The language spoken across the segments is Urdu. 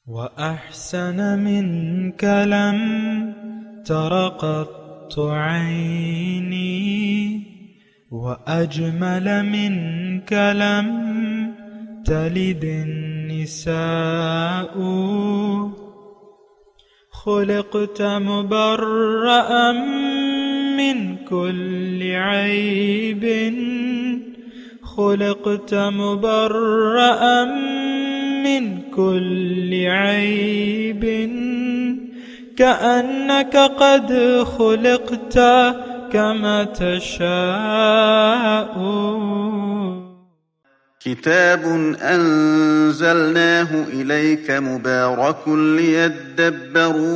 وأحسن منك لم تر قط عيني وأجمل منك لم تلد النساء خلقت مبرأ من كل عيب خلقت مبرأ من كل عيب كأنك قد خلقت كما تشاء. كتاب أنزلناه إليك مبارك ليدبروا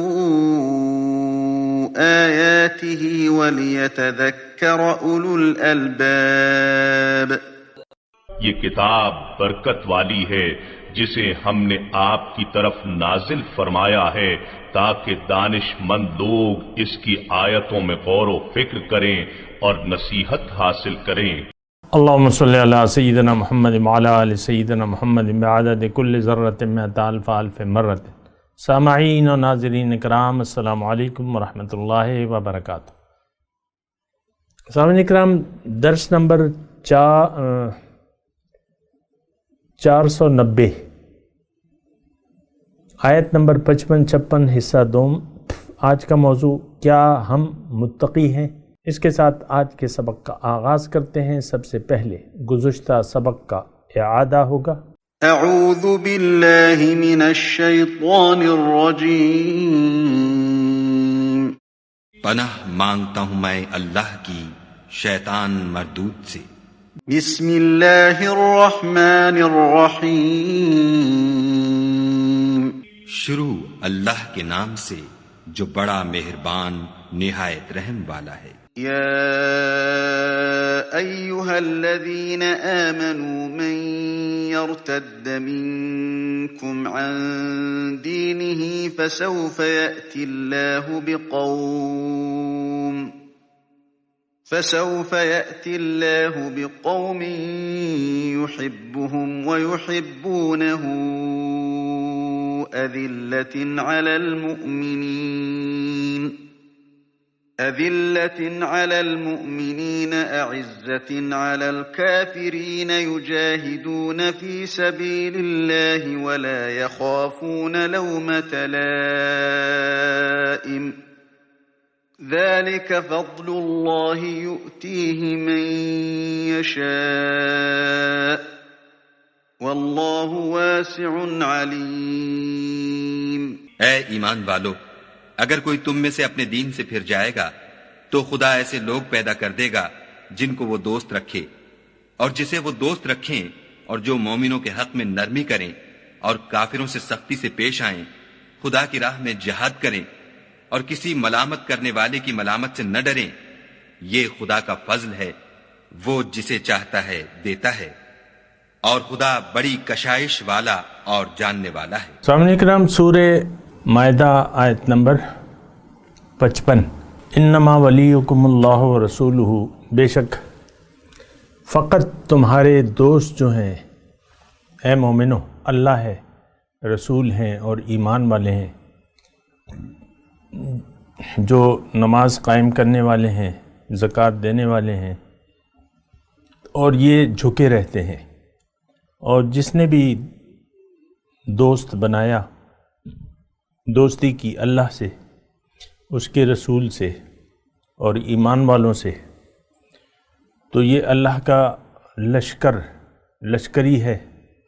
آياته وليتذكر أولو الألباب. یہ کتاب برکت والی ہے جسے ہم نے آپ کی طرف نازل فرمایا ہے تاکہ دانش مند لوگ اس کی آیتوں میں غور و فکر کریں اور نصیحت حاصل کریں. اللہم صلی علی سیدنا محمد وعلی آل سیدنا محمد بعدد کل ذرۃ مئۃ الف الف مرۃ. سامعین و ناظرین کرام، السلام علیکم ورحمۃ اللہ وبرکاتہ. سامعین کرام، درس نمبر 490، آیت نمبر 55-56، حصہ دوم. آج کا موضوع کیا ہم متقی ہیں؟ اس کے ساتھ آج کے سبق کا آغاز کرتے ہیں. سب سے پہلے گزشتہ سبق کا اعادہ ہوگا. اعوذ باللہ من الشیطان الرجیم. پناہ مانگتا ہوں میں اللہ کی شیطان مردود سے. بسم اللہ الرحمن الرحیم. شروع اللہ کے نام سے جو بڑا مہربان نہایت رحم والا ہے. یا ایہا الذین آمنوا من یرتد منکم عن دینہ فسوف یأتی اللہ بقوم يحبهم ويحبونه أذلة على المؤمنين أعزة على الكافرين يجاهدون في سبيل الله ولا يخافون لومة لائم ذلك فضل الله يؤتيه من يشاء واللہ واسع علیم. اے ایمان والو، اگر کوئی تم میں سے اپنے دین سے پھر جائے گا تو خدا ایسے لوگ پیدا کر دے گا جن کو وہ دوست رکھے اور جسے وہ دوست رکھیں، اور جو مومنوں کے حق میں نرمی کریں اور کافروں سے سختی سے پیش آئیں، خدا کی راہ میں جہاد کریں اور کسی ملامت کرنے والے کی ملامت سے نہ ڈریں. یہ خدا کا فضل ہے، وہ جسے چاہتا ہے دیتا ہے، اور خدا بڑی کشائش والا اور جاننے والا ہے. سامعین کرام، سورہ مائدہ آیت نمبر 55. انما ولیکم اللہ ورسولہ، بے شک فقط تمہارے دوست جو ہیں اے مومنو اللہ ہے، رسول ہیں اور ایمان والے ہیں، جو نماز قائم کرنے والے ہیں، زکوٰۃ دینے والے ہیں، اور یہ جھکے رہتے ہیں. اور جس نے بھی دوست بنایا، دوستی کی اللہ سے، اس کے رسول سے اور ایمان والوں سے، تو یہ اللہ کا لشکری ہے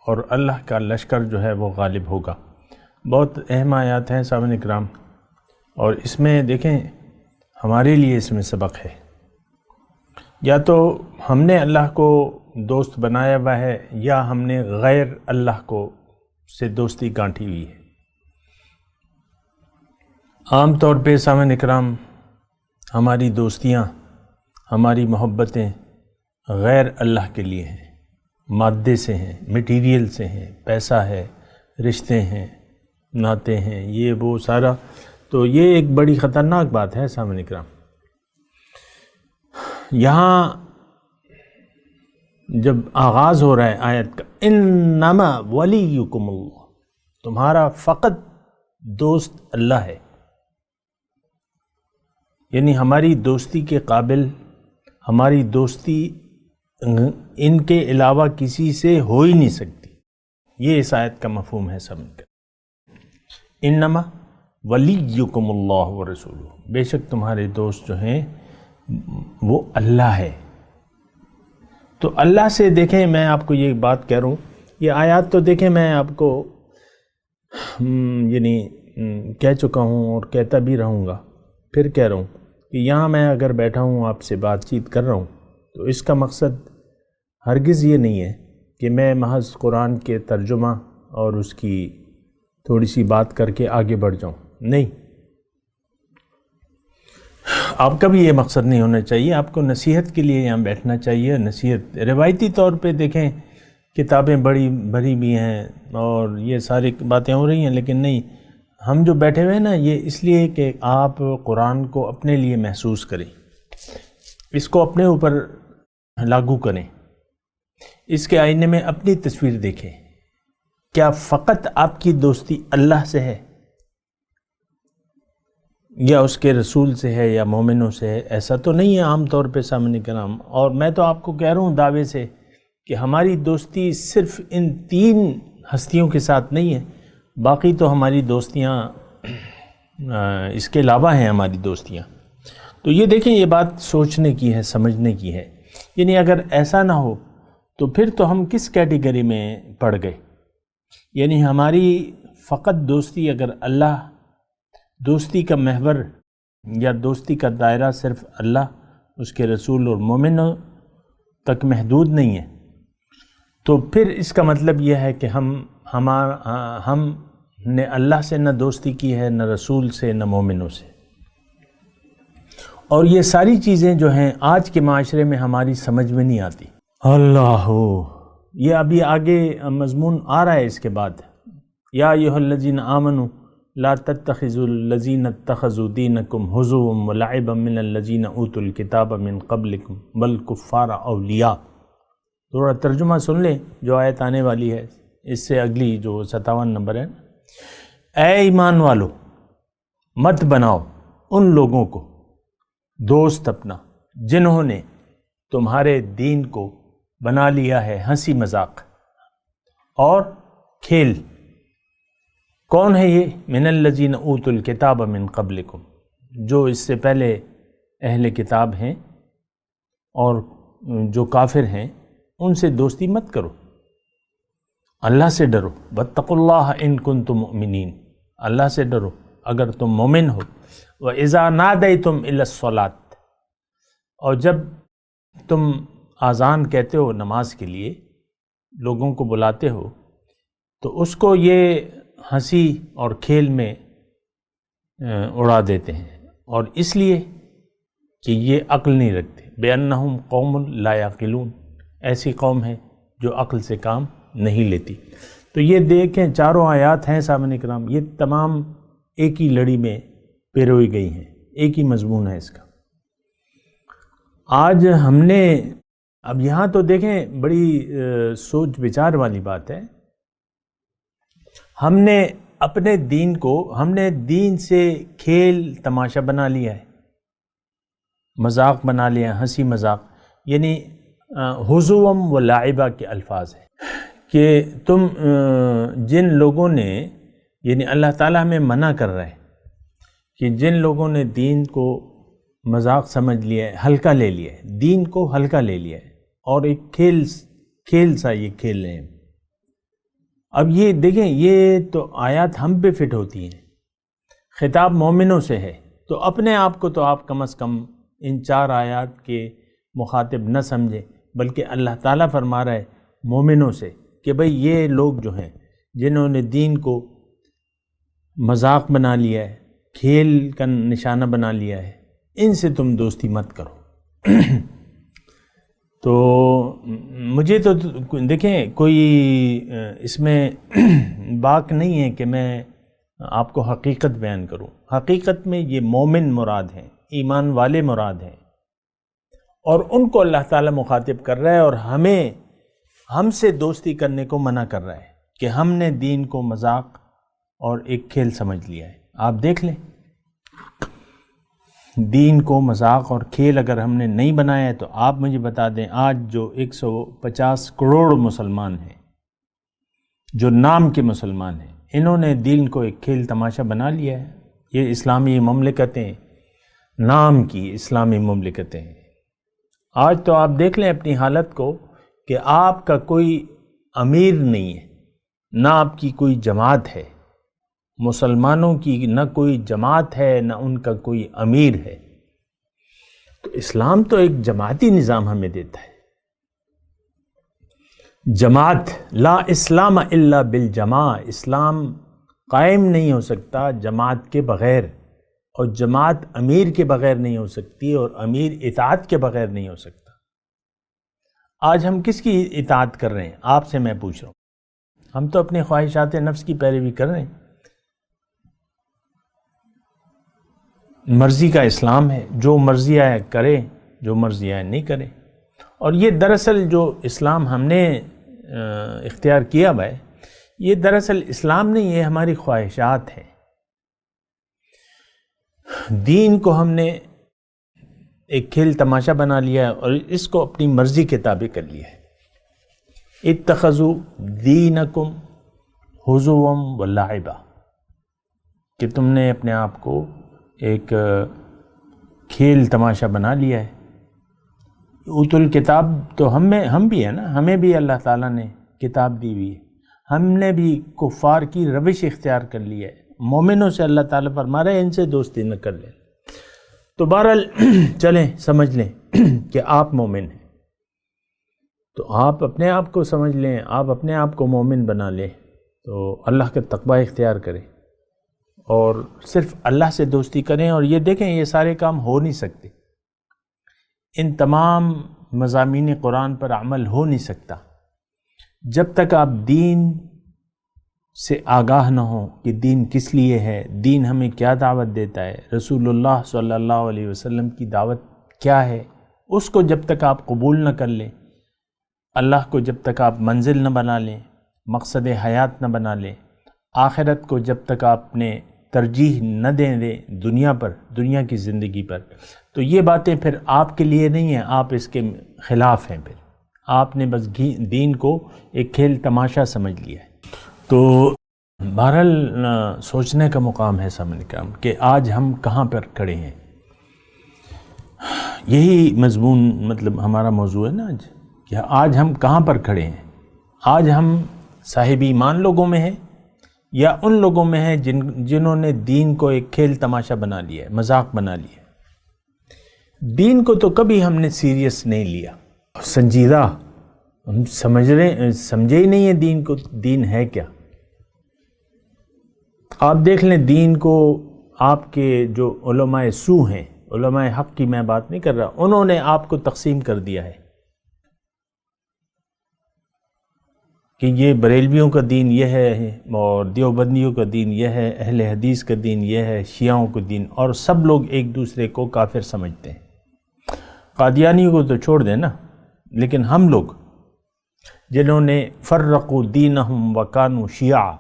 اور اللہ کا لشکر جو ہے وہ غالب ہوگا. بہت اہم آیات ہیں سامعین اکرام، اور اس میں دیکھیں ہمارے لیے اس میں سبق ہے. یا تو ہم نے اللہ کو دوست بنایا ہوا ہے یا ہم نے غیر اللہ کو سے دوستی گانٹھی ہوئی ہے. عام طور پہ سامعین اکرام ہماری دوستیاں، ہماری محبتیں غیر اللہ کے لیے ہیں، مادے سے ہیں، میٹیریل سے ہیں، پیسہ ہے، رشتے ہیں، ناطے ہیں، یہ وہ سارا. تو یہ ایک بڑی خطرناک بات ہے سامعین اکرام. یہاں جب آغاز ہو رہا ہے آیت کا انما ولیکم اللہ، تمہارا فقط دوست اللہ ہے، یعنی ہماری دوستی کے قابل، ہماری دوستی ان کے علاوہ کسی سے ہو ہی نہیں سکتی۔ یہ اس آیت کا مفہوم ہے سمجھ کر۔ انما ولیکم اللہ ورسولہ، بے شک تمہارے دوست جو ہیں وہ اللہ ہے۔ تو اللہ سے دیکھیں، میں آپ کو یہ بات کہہ رہا ہوں، یہ آیات تو دیکھیں میں آپ کو یعنی کہہ چکا ہوں اور کہتا بھی رہوں گا، پھر کہہ رہا ہوں کہ یہاں میں اگر بیٹھا ہوں آپ سے بات چیت کر رہا ہوں تو اس کا مقصد ہرگز یہ نہیں ہے کہ میں محض قرآن کے ترجمہ اور اس کی تھوڑی سی بات کر کے آگے بڑھ جاؤں، نہیں، آپ کا بھی یہ مقصد نہیں ہونا چاہیے۔ آپ کو نصیحت کے لیے یہاں بیٹھنا چاہیے۔ نصیحت روایتی طور پہ دیکھیں کتابیں بڑی بھری بھی ہیں اور یہ ساری باتیں ہو رہی ہیں، لیکن نہیں، ہم جو بیٹھے ہوئے ہیں نا، یہ اس لیے کہ آپ قرآن کو اپنے لیے محسوس کریں، اس کو اپنے اوپر لاگو کریں، اس کے آئینے میں اپنی تصویر دیکھیں۔ کیا فقط آپ کی دوستی اللہ سے ہے یا اس کے رسول سے ہے یا مومنوں سے ہے؟ ایسا تو نہیں ہے عام طور پہ سامنے کرام۔ اور میں تو آپ کو کہہ رہا ہوں دعوے سے کہ ہماری دوستی صرف ان 3 ہستیوں کے ساتھ نہیں ہے، باقی تو ہماری دوستیاں اس کے علاوہ ہیں ہماری دوستیاں۔ تو یہ دیکھیں، یہ بات سوچنے کی ہے، سمجھنے کی ہے۔ یعنی اگر ایسا نہ ہو تو پھر تو ہم کس کیٹیگری میں پڑ گئے؟ یعنی ہماری فقط دوستی، اگر اللہ، دوستی کا محور یا دوستی کا دائرہ صرف اللہ، اس کے رسول اور مومنوں تک محدود نہیں ہے، تو پھر اس کا مطلب یہ ہے کہ ہم نے اللہ سے نہ دوستی کی ہے، نہ رسول سے، نہ مومنوں سے۔ اور یہ ساری چیزیں جو ہیں آج کے معاشرے میں ہماری سمجھ میں نہیں آتی۔ اللہ، یہ ابھی آگے مضمون آ رہا ہے اس کے بعد، یا ایھا الذین آمنوا لا تتخذوا الذین اتخذوا دینکم ہزوا ولعبا من الذین اوتوا الکتاب من قبلکم والکفار اولیاء۔ تھوڑا ترجمہ سن لیں جو آیت آنے والی ہے، اس سے اگلی جو 57 نمبر ہے۔ اے ایمان والو، مت بناؤ ان لوگوں کو دوست اپنا جنہوں نے تمہارے دین کو بنا لیا ہے ہنسی مذاق اور کھیل۔ کون ہے یہ؟ من الذین اوتوا الکتاب من قبلکم، جو اس سے پہلے اہل کتاب ہیں اور جو کافر ہیں، ان سے دوستی مت کرو، اللہ سے ڈرو۔ واتقوا اللہ ان کنتم مؤمنین، اللہ سے ڈرو اگر تم مومن ہو۔ وَإِذَا نَادَيْتُمْ إِلَى الصَّلَاةِ، اور جب تم آذان کہتے ہو نماز کے لیے، لوگوں کو بلاتے ہو، تو اس کو یہ ہنسی اور کھیل میں اڑا دیتے ہیں، اور اس لیے کہ یہ عقل نہیں رکھتے۔ بِأَنَّهُمْ قَوْمٌ لَا يَعْقِلُونَ، ایسی قوم ہے جو عقل سے کام نہیں لیتی۔ تو یہ دیکھیں چاروں آیات ہیں سامنے کرام، یہ تمام ایک ہی لڑی میں پیروئی گئی ہیں، ایک ہی مضمون ہے اس کا۔ آج ہم نے اب یہاں تو دیکھیں بڑی سوچ بچار والی بات ہے، ہم نے اپنے دین کو، ہم نے دین سے کھیل تماشا بنا لیا ہے، مذاق بنا لیا، ہنسی مذاق، یعنی ہزوم و لاعبہ کے الفاظ ہیں کہ تم جن لوگوں نے، یعنی اللہ تعالیٰ ہمیں منع کر رہا ہے کہ جن لوگوں نے دین کو مذاق سمجھ لیا ہے، ہلکا لے لیا ہے، دین کو ہلکا لے لیا ہے اور ایک کھیل سا یہ کھیل رہے ہیں۔ اب یہ دیکھیں، یہ تو آیات ہم پہ فٹ ہوتی ہیں، خطاب مومنوں سے ہے، تو اپنے آپ کو تو آپ کم از کم ان 4 آیات کے مخاطب نہ سمجھیں، بلکہ اللہ تعالیٰ فرما رہا ہے مومنوں سے کہ بھئی یہ لوگ جو ہیں جنہوں نے دین کو مذاق بنا لیا ہے، کھیل کا نشانہ بنا لیا ہے، ان سے تم دوستی مت کرو۔ تو مجھے تو دیکھیں کوئی اس میں باک نہیں ہے کہ میں آپ کو حقیقت بیان کروں، حقیقت میں یہ مومن مراد ہیں، ایمان والے مراد ہیں، اور ان کو اللہ تعالیٰ مخاطب کر رہا ہے اور ہم سے دوستی کرنے کو منع کر رہا ہے کہ ہم نے دین کو مذاق اور ایک کھیل سمجھ لیا ہے۔ آپ دیکھ لیں، دین کو مذاق اور کھیل اگر ہم نے نہیں بنایا ہے تو آپ مجھے بتا دیں، آج جو 150 کروڑ مسلمان ہیں، جو نام کے مسلمان ہیں، انہوں نے دین کو ایک کھیل تماشا بنا لیا ہے۔ یہ اسلامی مملکتیں، نام کی اسلامی مملکتیں ہیں۔ آج تو آپ دیکھ لیں اپنی حالت کو کہ آپ کا کوئی امیر نہیں ہے، نہ آپ کی کوئی جماعت ہے، مسلمانوں کی نہ کوئی جماعت ہے، نہ ان کا کوئی امیر ہے۔ تو اسلام تو ایک جماعتی نظام ہمیں دیتا ہے۔ جماعت، لا اسلام الا بالجماع، اسلام قائم نہیں ہو سکتا جماعت کے بغیر، اور جماعت امیر کے بغیر نہیں ہو سکتی، اور امیر اطاعت کے بغیر نہیں ہو سکتا۔ آج ہم کس کی اطاعت کر رہے ہیں؟ آپ سے میں پوچھ رہا ہوں۔ ہم تو اپنی خواہشات نفس کی پیروی کر رہے ہیں۔ مرضی کا اسلام ہے، جو مرضی آئے کرے، جو مرضی آئے نہیں کرے۔ اور یہ دراصل جو اسلام ہم نے اختیار کیا ہوا ہے، یہ دراصل اسلام نہیں، یہ ہماری خواہشات ہیں۔ دین کو ہم نے ایک کھیل تماشا بنا لیا ہے اور اس کو اپنی مرضی کے تابع کر لیا ہے۔ اتخذوا دینکم ہزوا ولعبا، کہ تم نے اپنے آپ کو ایک کھیل تماشا بنا لیا ہے۔ اوت الکتاب تو ہم بھی ہیں نا، ہمیں بھی اللہ تعالیٰ نے کتاب دی ہوئی ہے، ہم نے بھی کفار کی روش اختیار کر لی ہے۔ مومنوں سے اللہ تعالیٰ فرما رہے ہیں ان سے دوستی نہ کر لیں۔ تو بہرحال چلیں سمجھ لیں کہ آپ مومن ہیں، تو آپ اپنے آپ کو سمجھ لیں، آپ اپنے آپ کو مومن بنا لیں، تو اللہ کا تقوی اختیار کریں اور صرف اللہ سے دوستی کریں۔ اور یہ دیکھیں، یہ سارے کام ہو نہیں سکتے، ان تمام مضامین قرآن پر عمل ہو نہیں سکتا جب تک آپ دین سے آگاہ نہ ہوں کہ دین کس لیے ہے، دین ہمیں کیا دعوت دیتا ہے، رسول اللہ صلی اللہ علیہ وسلم کی دعوت کیا ہے، اس کو جب تک آپ قبول نہ کر لیں، اللہ کو جب تک آپ منزل نہ بنا لیں، مقصد حیات نہ بنا لیں، آخرت کو جب تک آپ نے ترجیح نہ دیں دنیا پر، دنیا کی زندگی پر، تو یہ باتیں پھر آپ کے لیے نہیں ہیں، آپ اس کے خلاف ہیں۔ پھر آپ نے بس دین کو ایک کھیل تماشا سمجھ لیا ہے۔ تو بہرحال سوچنے کا مقام ہے سامنے کا کہ آج ہم کہاں پر کھڑے ہیں۔ یہی مضمون مطلب ہمارا موضوع ہے نا آج، کہ آج ہم کہاں پر کھڑے ہیں۔ آج ہم صاحب ایمان لوگوں میں ہیں یا ان لوگوں میں ہیں جنہوں نے دین کو ایک کھیل تماشا بنا لیا ہے، مذاق بنا لیا ہے۔ دین کو تو کبھی ہم نے سیریس نہیں لیا، سنجیدہ ہم سمجھے ہی نہیں ہے دین کو، دین ہے کیا۔ آپ دیکھ لیں دین کو، آپ کے جو علماء سو ہیں، علماء حق کی میں بات نہیں کر رہا، انہوں نے آپ کو تقسیم کر دیا ہے کہ یہ بریلویوں کا دین یہ ہے، اور دیوبندیوں کا دین یہ ہے، اہل حدیث کا دین یہ ہے، شیعوں کا دین، اور سب لوگ ایک دوسرے کو کافر سمجھتے ہیں۔ قادیانیوں کو تو چھوڑ دیں نا، لیکن ہم لوگ جنہوں نے فرقوا دینہم وکانوا شیعا،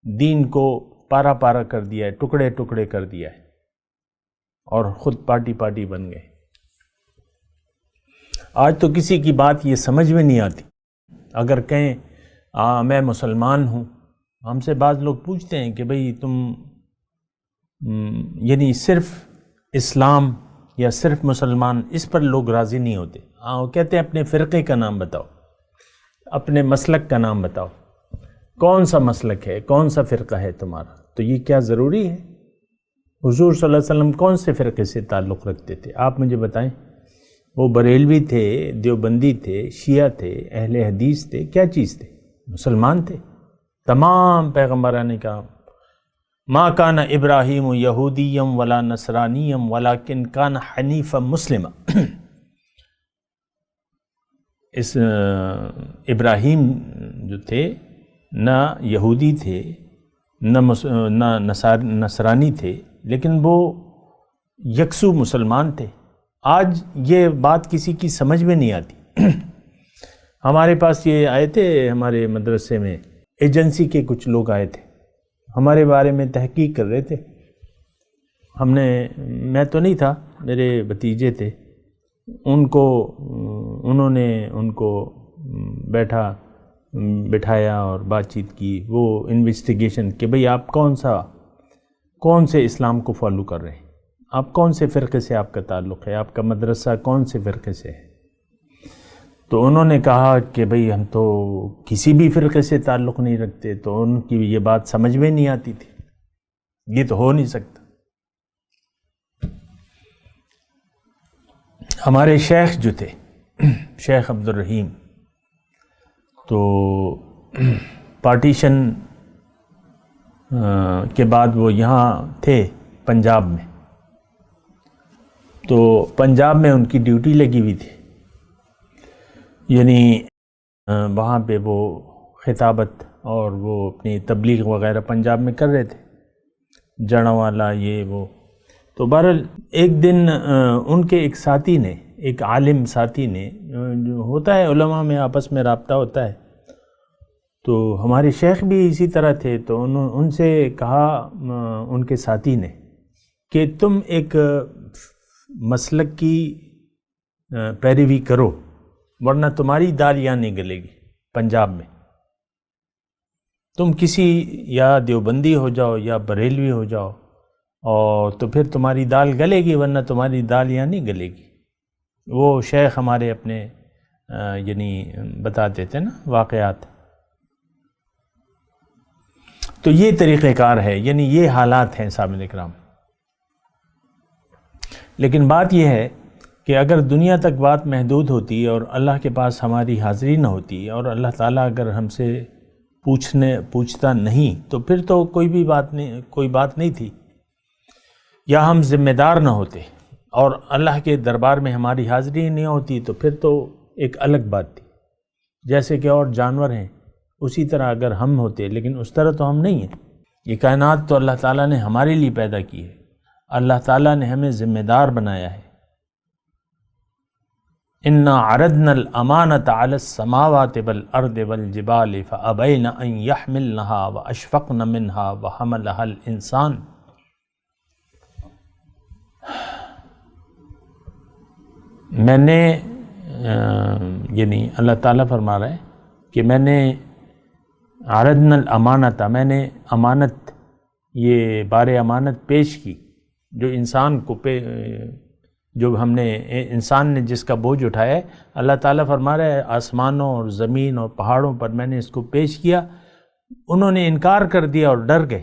دین کو پارا پارا کر دیا ہے، ٹکڑے ٹکڑے کر دیا ہے، اور خود پارٹی پارٹی بن گئے۔ آج تو کسی کی بات یہ سمجھ میں نہیں آتی، اگر کہیں میں مسلمان ہوں، ہم سے بعض لوگ پوچھتے ہیں کہ بھئی تم یعنی صرف اسلام یا صرف مسلمان، اس پر لوگ راضی نہیں ہوتے۔ وہ کہتے ہیں اپنے فرقے کا نام بتاؤ، اپنے مسلک کا نام بتاؤ، کون سا مسلک ہے، کون سا فرقہ ہے تمہارا۔ تو یہ کیا ضروری ہے؟ حضور صلی اللہ علیہ وسلم کون سے فرقے سے تعلق رکھتے تھے؟ آپ مجھے بتائیں۔ وہ بریلوی تھے، دیوبندی تھے، شیعہ تھے، اہل حدیث تھے، کیا چیز تھے؟ مسلمان تھے۔ تمام پیغمبران کا ما کان ابراہیم یہودیم ولا نصرانیم ولکن کان حنیفا مسلما۔ اس ابراہیم جو تھے نہ یہودی تھے نہ نصرانی تھے، لیکن وہ یکسو مسلمان تھے۔ آج یہ بات کسی کی سمجھ میں نہیں آتی۔ ہمارے پاس یہ آئے تھے ہمارے مدرسے میں ایجنسی کے کچھ لوگ آئے تھے، ہمارے بارے میں تحقیق کر رہے تھے. میں تو نہیں تھا، میرے بھتیجے تھے. انہوں نے ان کو بٹھایا اور بات چیت کی، وہ انویسٹیگیشن کہ بھئی آپ کون سے اسلام کو فالو کر رہے ہیں، آپ کون سے فرقے سے آپ کا تعلق ہے، آپ کا مدرسہ کون سے فرقے سے ہے. تو انہوں نے کہا کہ بھئی ہم تو کسی بھی فرقے سے تعلق نہیں رکھتے. تو ان کی یہ بات سمجھ میں نہیں آتی تھی، یہ تو ہو نہیں سکتا. ہمارے شیخ جو تھے، شیخ عبد الرحیم، تو پارٹیشن کے بعد وہ یہاں تھے پنجاب میں. تو پنجاب میں ان کی ڈیوٹی لگی ہوئی تھی، یعنی وہاں پہ وہ خطابت اور وہ اپنی تبلیغ وغیرہ پنجاب میں کر رہے تھے، جڑا والا یہ وہ. تو بہرحال ایک دن ان کے ایک ساتھی نے، ایک عالم ساتھی نے، جو ہوتا ہے علماء میں آپس میں رابطہ ہوتا ہے، تو ہمارے شیخ بھی اسی طرح تھے. تو ان سے کہا ان کے ساتھی نے کہ تم ایک مسلک کی پیروی کرو، ورنہ تمہاری دال یہاں نہیں گلے گی پنجاب میں. تم کسی یا دیوبندی ہو جاؤ یا بریلوی ہو جاؤ، اور تو پھر تمہاری دال گلے گی، ورنہ تمہاری دال یہاں نہیں گلے گی. وہ شیخ ہمارے اپنے یعنی بتاتے تھے نا واقعات. تو یہ طریقہ کار ہے، یعنی یہ حالات ہیں سامعین اکرام. لیکن بات یہ ہے کہ اگر دنیا تک بات محدود ہوتی اور اللہ کے پاس ہماری حاضری نہ ہوتی، اور اللہ تعالیٰ اگر ہم سے پوچھتا نہیں، تو پھر تو کوئی بات نہیں تھی، یا ہم ذمہ دار نہ ہوتے اور اللہ کے دربار میں ہماری حاضری نہیں ہوتی، تو پھر تو ایک الگ بات تھی. جیسے کہ اور جانور ہیں اسی طرح اگر ہم ہوتے، لیکن اس طرح تو ہم نہیں ہیں. یہ کائنات تو اللہ تعالیٰ نے ہمارے لیے پیدا کی ہے، اللہ تعالیٰ نے ہمیں ذمہ دار بنایا ہے. اِنَّا عَرَضْنَا الْأَمَانَةَ عَلَى السَّمَاوَاتِ وَالْأَرْضِ وَالْجِبَالِ فَأَبَيْنَ أَن يَحْمِلْنَهَا وَأَشْفَقْنَ مِنْهَا وَحَمَلَهَا الْإِنسَانُ. میں نے یعنی اللہ تعالیٰ فرما رہا ہے کہ میں نے عَرَضْنَا الْأَمَانَةَ، میں نے امانت، یہ بار امانت پیش کی، جو انسان کو جو ہم نے انسان نے جس کا بوجھ اٹھایا ہے. اللہ تعالیٰ فرما رہا ہے آسمانوں اور زمین اور پہاڑوں پر میں نے اس کو پیش کیا، انہوں نے انکار کر دیا اور ڈر گئے.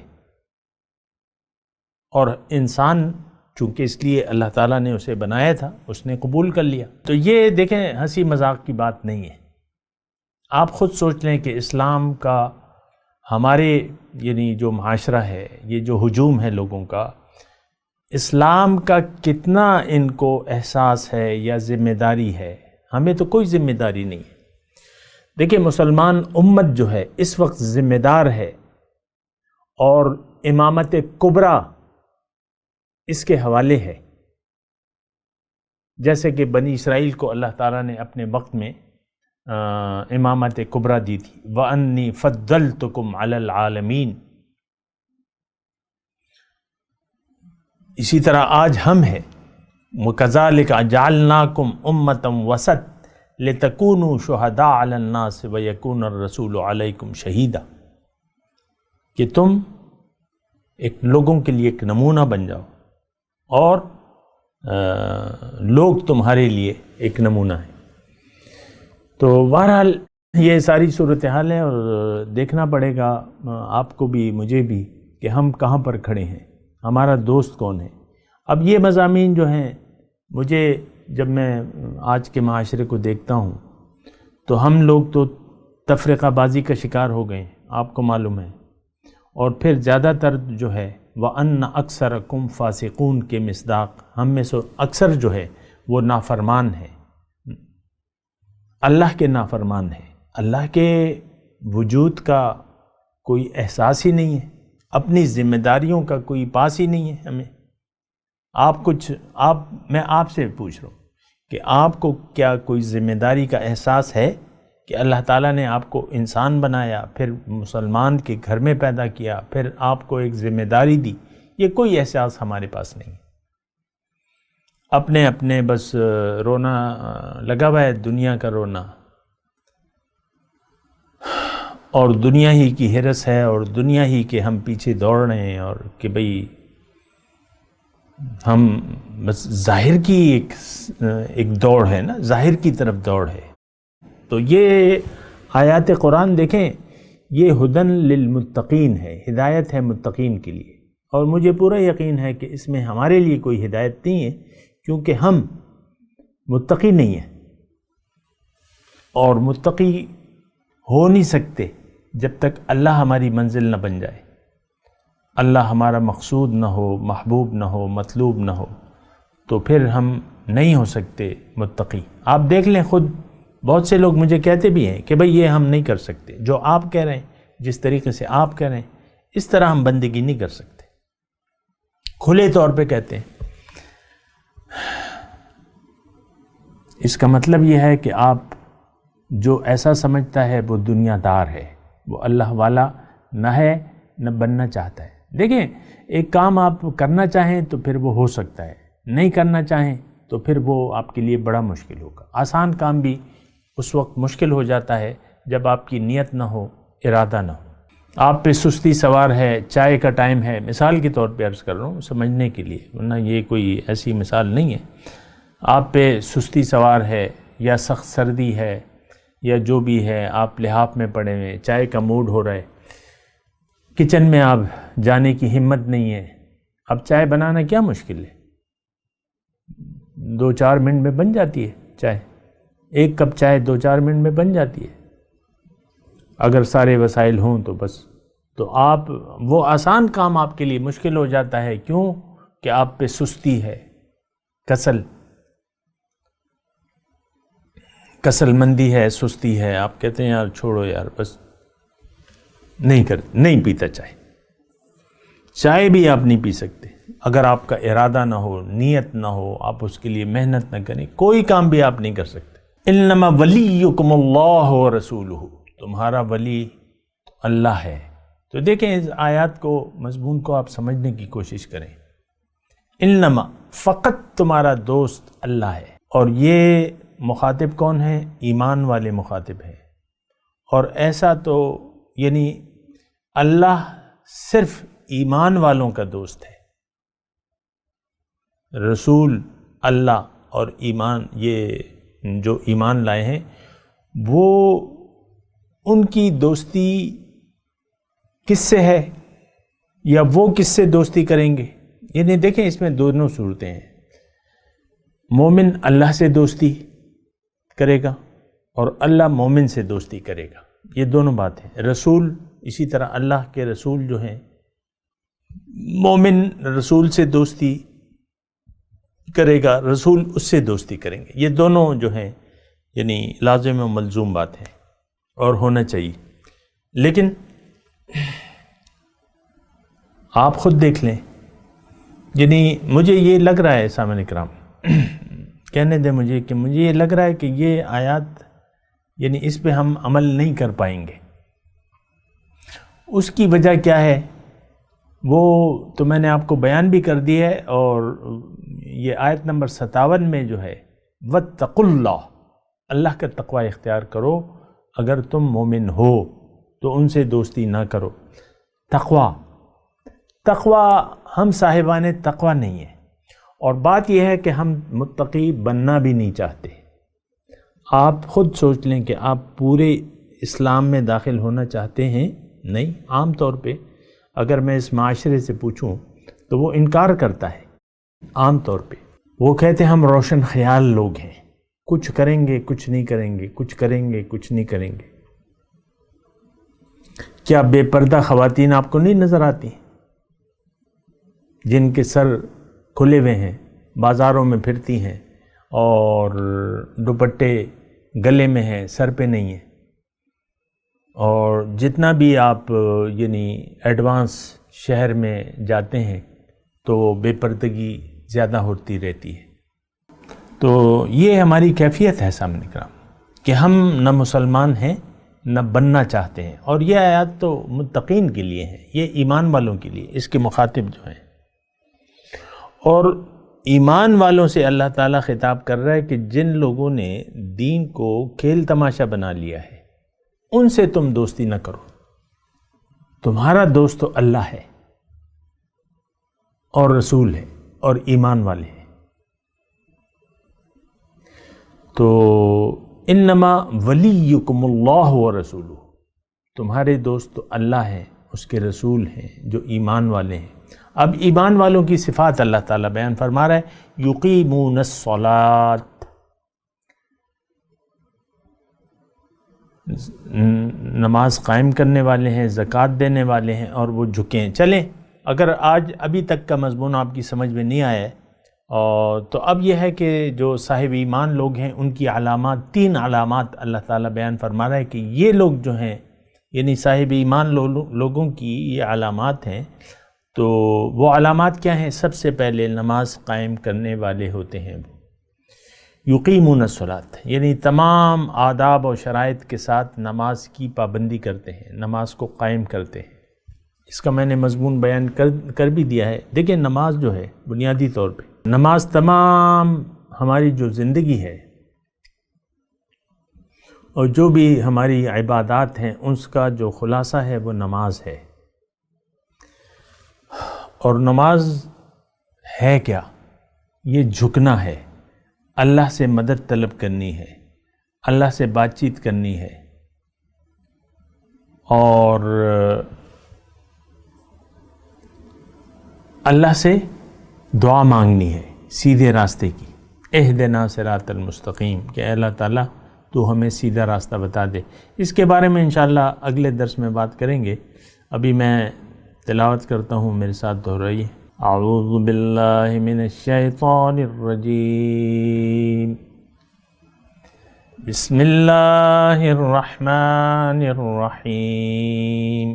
اور انسان چونکہ اس لیے اللہ تعالیٰ نے اسے بنایا تھا، اس نے قبول کر لیا. تو یہ دیکھیں ہنسی مذاق کی بات نہیں ہے. آپ خود سوچ لیں کہ اسلام کا ہمارے یعنی جو معاشرہ ہے، یہ جو ہجوم ہے لوگوں کا، اسلام کا کتنا ان کو احساس ہے یا ذمہ داری ہے. ہمیں تو کوئی ذمہ داری نہیں ہے. دیکھیں مسلمان امت جو ہے اس وقت ذمہ دار ہے، اور امامت کبریٰ اس کے حوالے ہے. جیسے کہ بنی اسرائیل کو اللہ تعالیٰ نے اپنے وقت میں امامت کبریٰ دی تھی، وَأَنِّي فَضَّلْتُكُمْ عَلَى الْعَالَمِينَ. اسی طرح آج ہم ہیں، وَكَذَلِكَ جَعَلْنَاكُمْ أُمَّةً وَسَطًا لِتَكُونُوا شُهَدَاءَ عَلَى النَّاسِ وَيَكُونَ الرَّسُولُ عَلَيْكُمْ شَهِيدًا، کہ تم ایک لوگوں کے لیے ایک نمونہ بن جاؤ اور لوگ تمہارے لیے ایک نمونہ ہیں. تو بہرحال یہ ساری صورتحال ہے، اور دیکھنا پڑے گا آپ کو بھی مجھے بھی کہ ہم کہاں پر کھڑے ہیں، ہمارا دوست کون ہے. اب یہ مضامین جو ہیں، مجھے جب میں آج کے معاشرے کو دیکھتا ہوں تو ہم لوگ تو تفرقہ بازی کا شکار ہو گئے ہیں، آپ کو معلوم ہے. اور پھر زیادہ تر جو ہے وَأَنَّ أَكْثَرَكُمْ فَاسِقُونَ کے مصداق ہم میں سے اکثر جو ہے وہ نافرمان ہے، اللہ کے نافرمان ہے. اللہ کے وجود کا کوئی احساس ہی نہیں ہے، اپنی ذمہ داریوں کا کوئی پاس ہی نہیں ہے ہمیں. میں آپ سے پوچھ رہا ہوں کہ آپ کو کیا کوئی ذمہ داری کا احساس ہے کہ اللہ تعالیٰ نے آپ کو انسان بنایا، پھر مسلمان کے گھر میں پیدا کیا، پھر آپ کو ایک ذمہ داری دی، یہ کوئی احساس ہمارے پاس نہیں۔ اپنے اپنے بس رونا لگا ہوا ہے، دنیا کا رونا، اور دنیا ہی کی ہرس ہے، اور دنیا ہی کے ہم پیچھے دوڑ رہے ہیں، اور کہ بھئی ہم بس ظاہر کی ایک دوڑ ہے نا، ظاہر کی طرف دوڑ ہے۔ تو یہ آیات قرآن دیکھیں، یہ ہدن للمتقین ہے، ہدایت ہے متقین کے لیے، اور مجھے پورا یقین ہے کہ اس میں ہمارے لیے کوئی ہدایت نہیں ہے، کیونکہ ہم متقی نہیں ہیں، اور متقی ہو نہیں سکتے جب تک اللہ ہماری منزل نہ بن جائے، اللہ ہمارا مقصود نہ ہو، محبوب نہ ہو، مطلوب نہ ہو، تو پھر ہم نہیں ہو سکتے متقی۔ آپ دیکھ لیں خود، بہت سے لوگ مجھے کہتے بھی ہیں کہ بھئی یہ ہم نہیں کر سکتے، جو آپ کہہ رہے ہیں، جس طریقے سے آپ کہہ رہے ہیں، اس طرح ہم بندگی نہیں کر سکتے، کھلے طور پہ کہتے ہیں۔ اس کا مطلب یہ ہے کہ آپ جو ایسا سمجھتا ہے وہ دنیا دار ہے، وہ اللہ والا نہ ہے، نہ بننا چاہتا ہے۔ دیکھیں، ایک کام آپ کرنا چاہیں تو پھر وہ ہو سکتا ہے، نہیں کرنا چاہیں تو پھر وہ آپ کے لیے بڑا مشکل ہوگا۔ آسان کام بھی اس وقت مشکل ہو جاتا ہے جب آپ کی نیت نہ ہو، ارادہ نہ ہو۔ آپ پہ سستی سوار ہے، چائے کا ٹائم ہے، مثال کے طور پہ عرض کر رہا ہوں سمجھنے کے لیے، ورنہ یہ کوئی ایسی مثال نہیں ہے۔ آپ پہ سستی سوار ہے، یا سخت سردی ہے، یا جو بھی ہے، آپ لحاف میں پڑے ہوئے، چائے کا موڈ ہو رہا ہے، کچن میں آپ جانے کی ہمت نہیں ہے۔ اب چائے بنانا کیا مشکل ہے، 2-4 منٹ میں بن جاتی ہے چائے، ایک کپ چائے 2-4 منٹ میں بن جاتی ہے، اگر سارے وسائل ہوں تو بس۔ تو آپ وہ آسان کام آپ کے لیے مشکل ہو جاتا ہے، کیوں کہ آپ پہ سستی ہے، کسل مندی ہے، سستی ہے، آپ کہتے ہیں یار چھوڑو یار، بس نہیں پیتا چائے بھی آپ نہیں پی سکتے اگر آپ کا ارادہ نہ ہو، نیت نہ ہو، آپ اس کے لیے محنت نہ کریں، کوئی کام بھی آپ نہیں کر سکتے۔ انما ولیکم اللہ ورسولہ، تمہارا ولی اللہ ہے۔ تو دیکھیں اس آیات کو، مضمون کو آپ سمجھنے کی کوشش کریں۔ انما، فقط تمہارا دوست اللہ ہے، اور یہ مخاطب کون ہے؟ ایمان والے مخاطب ہیں۔ اور ایسا تو یعنی اللہ صرف ایمان والوں کا دوست ہے، رسول اللہ اور ایمان، یہ جو ایمان لائے ہیں وہ ان کی دوستی کس سے ہے، یا وہ کس سے دوستی کریں گے؟ یعنی دیکھیں اس میں دونوں صورتیں ہیں، مومن اللہ سے دوستی کرے گا اور اللہ مومن سے دوستی کرے گا، یہ دونوں بات ہیں۔ رسول اسی طرح اللہ کے رسول جو ہیں، مومن رسول سے دوستی کرے گا، رسول اس سے دوستی کریں گے، یہ دونوں جو ہیں یعنی لازم و ملزوم بات ہے اور ہونا چاہیے۔ لیکن آپ خود دیکھ لیں، یعنی مجھے یہ لگ رہا ہے سامعین کرام، کہنے دیں مجھے کہ مجھے یہ لگ رہا ہے کہ یہ آیات یعنی اس پہ ہم عمل نہیں کر پائیں گے۔ اس کی وجہ کیا ہے وہ تو میں نے آپ کو بیان بھی کر دی ہے، اور یہ آیت نمبر 57 میں جو ہے وَاتَّقُوا اللَّهَ، اللہ کا تقوی اختیار کرو، اگر تم مومن ہو تو ان سے دوستی نہ کرو۔ تقوی ہم صاحبان تقوی نہیں ہیں، اور بات یہ ہے کہ ہم متقی بننا بھی نہیں چاہتے۔ آپ خود سوچ لیں کہ آپ پورے اسلام میں داخل ہونا چاہتے ہیں؟ نہیں۔ عام طور پہ اگر میں اس معاشرے سے پوچھوں تو وہ انکار کرتا ہے، عام طور پہ وہ کہتے ہیں ہم روشن خیال لوگ ہیں، کچھ کریں گے کچھ نہیں کریں گے، کچھ کریں گے کچھ نہیں کریں گے۔ کیا بے پردہ خواتین آپ کو نہیں نظر آتی جن کے سر کھلے ہوئے ہیں، بازاروں میں پھرتی ہیں اور دوپٹے گلے میں ہیں، سر پہ نہیں ہیں؟ اور جتنا بھی آپ یعنی ایڈوانس شہر میں جاتے ہیں تو بے پردگی زیادہ ہوتی رہتی ہے۔ تو یہ ہماری کیفیت ہے سامنے کرام، کہ ہم نہ مسلمان ہیں نہ بننا چاہتے ہیں. اور یہ آیات تو متقین کے لیے ہیں، یہ ایمان والوں کے لیے، اس کے مخاطب جو ہیں. اور ایمان والوں سے اللہ تعالیٰ خطاب کر رہا ہے کہ جن لوگوں نے دین کو کھیل تماشا بنا لیا ہے ان سے تم دوستی نہ کرو. تمہارا دوست تو اللہ ہے اور رسول ہے اور ایمان والے ہیں. تو انما ولیکم اللہ ورسولہ، تمہارے دوست تو اللہ ہے، اس کے رسول ہیں جو ایمان والے ہیں. اب ایمان والوں کی صفات اللہ تعالیٰ بیان فرما رہا ہے. یقیمون الصلاۃ، نماز قائم کرنے والے ہیں، زکوٰۃ دینے والے ہیں، اور وہ جھکے ہیں. چلیں، اگر آج ابھی تک کا مضمون آپ کی سمجھ میں نہیں آیا ہے تو اب یہ ہے کہ جو صاحب ایمان لوگ ہیں ان کی علامات، 3 علامات اللہ تعالیٰ بیان فرما رہا ہے کہ یہ لوگ جو ہیں، یعنی صاحب ایمان لوگوں کی یہ علامات ہیں. تو وہ علامات کیا ہیں؟ سب سے پہلے نماز قائم کرنے والے ہوتے ہیں. وہ یقیمون الصلاۃ، یعنی تمام آداب و شرائط کے ساتھ نماز کی پابندی کرتے ہیں، نماز کو قائم کرتے ہیں. اس کا میں نے مضمون بیان کر بھی دیا ہے. دیکھیں، نماز جو ہے بنیادی طور پہ، نماز تمام ہماری جو زندگی ہے اور جو بھی ہماری عبادات ہیں اس کا جو خلاصہ ہے وہ نماز ہے. اور نماز ہے کیا؟ یہ جھکنا ہے، اللہ سے مدد طلب کرنی ہے، اللہ سے بات چیت کرنی ہے، اور اللہ سے دعا مانگنی ہے سیدھے راستے کی. اہدنا صراط المستقیم، کہ اے اللہ تعالیٰ تو ہمیں سیدھا راستہ بتا دے. اس کے بارے میں انشاءاللہ اگلے درس میں بات کریں گے. ابھی میں تلاوت کرتا ہوں، میرے ساتھ دہرائیے. اعوذ باللہ من الشیطان الرجیم، بسم اللہ الرحمن الرحیم.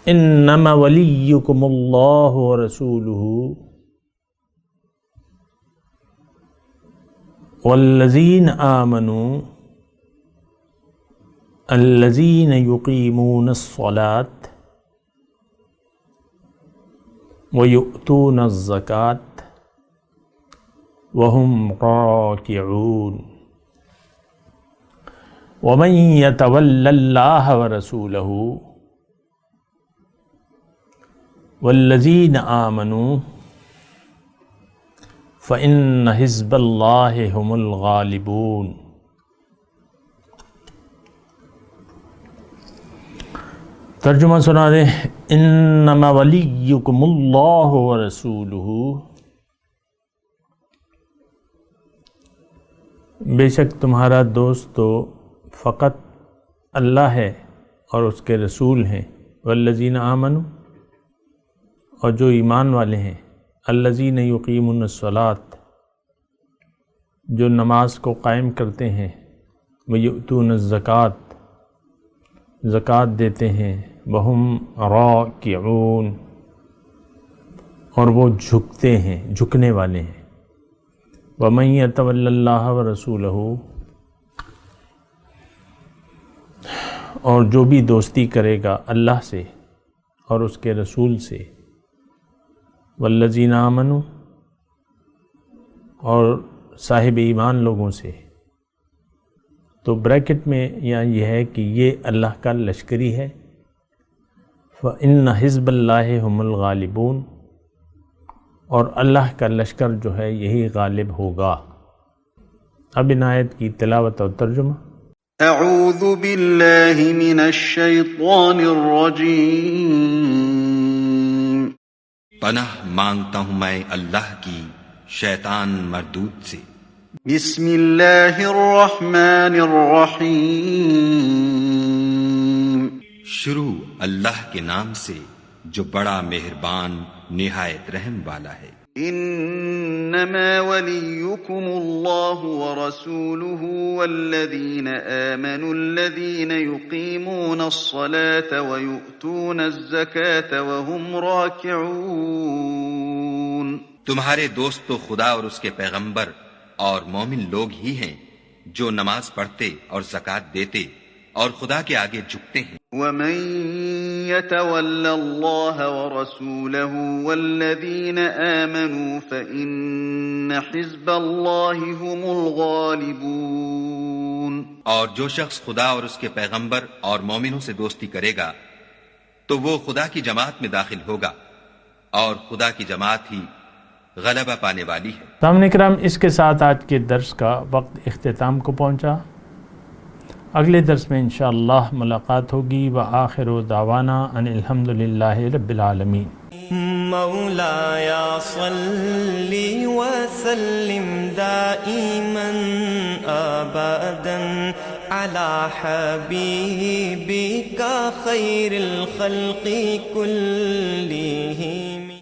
انما ولیکم اللہ ورسولہ والذین آمنوا الذین یقیمون الصلاۃ ویؤتون الزکاۃ وہم راکعون ومن یتول اللہ ورسولہ والذین آمنوا فإن حزب اللہ هم الغالبون. ترجمہ سنا دیں. انما ولیکم اللہ ورسولہ، بے شک تمہارا دوست تو فقط اللہ ہے اور اس کے رسول ہیں. والذین آمنوا، اور جو ایمان والے ہیں. الذین یقیمون الصلاۃ، جو نماز کو قائم کرتے ہیں. ویؤتون الزکاۃ، زکوٰۃ دیتے ہیں. وہم راکعون، اور وہ جھکتے ہیں، جھکنے والے ہیں. ومن یتول اللہ ورسولہ، اور جو بھی دوستی کرے گا اللہ سے اور اس کے رسول سے. والذین آمنوا، اور صاحب ایمان لوگوں سے. تو بریکٹ میں یہ ہے کہ یہ اللہ کا لشکری ہے. فإن حزب اللہ هم الغالبون، اور اللہ کا لشکر جو ہے یہی غالب ہوگا. اب ان آیت کی تلاوت اور ترجمہ. اعوذ باللہ من الشیطان الرجیم، پناہ مانگتا ہوں میں اللہ کی شیطان مردود سے. بسم اللہ الرحمن الرحیم، شروع اللہ کے نام سے جو بڑا مہربان نہایت رحم والا ہے. انما ولیکم اللہ ورسولہ والذین آمنوا الذین یقیمون الصلاة ویؤتون الزکاة وہم راکعون. تمہارے دوست تو خدا اور اس کے پیغمبر اور مومن لوگ ہی ہیں جو نماز پڑھتے اور زکوٰۃ دیتے اور خدا کے آگے جھکتے ہیں۔ وَمَن يَتَوَلَّ اللَّهَ وَرَسُولَهُ وَالَّذِينَ آمَنُوا فَإِنَّ حِزْبَ اللَّهِ هُمُ الْغَالِبُونَ۔ اور جو شخص خدا اور اس کے پیغمبر اور مومنوں سے دوستی کرے گا تو وہ خدا کی جماعت میں داخل ہوگا اور خدا کی جماعت ہی غلبہ پانے والی ہے۔ سامعین کرام، اس کے ساتھ آج کے درس کا وقت اختتام کو پہنچا۔ اگلے درس میں انشاءاللہ ملاقات ہوگی۔ وآخر دعوانا ان الحمدللہ رب العالمین۔ مولایا صلی وسلم دائما ابدا علی حبیبک خیر الخلق کلہم۔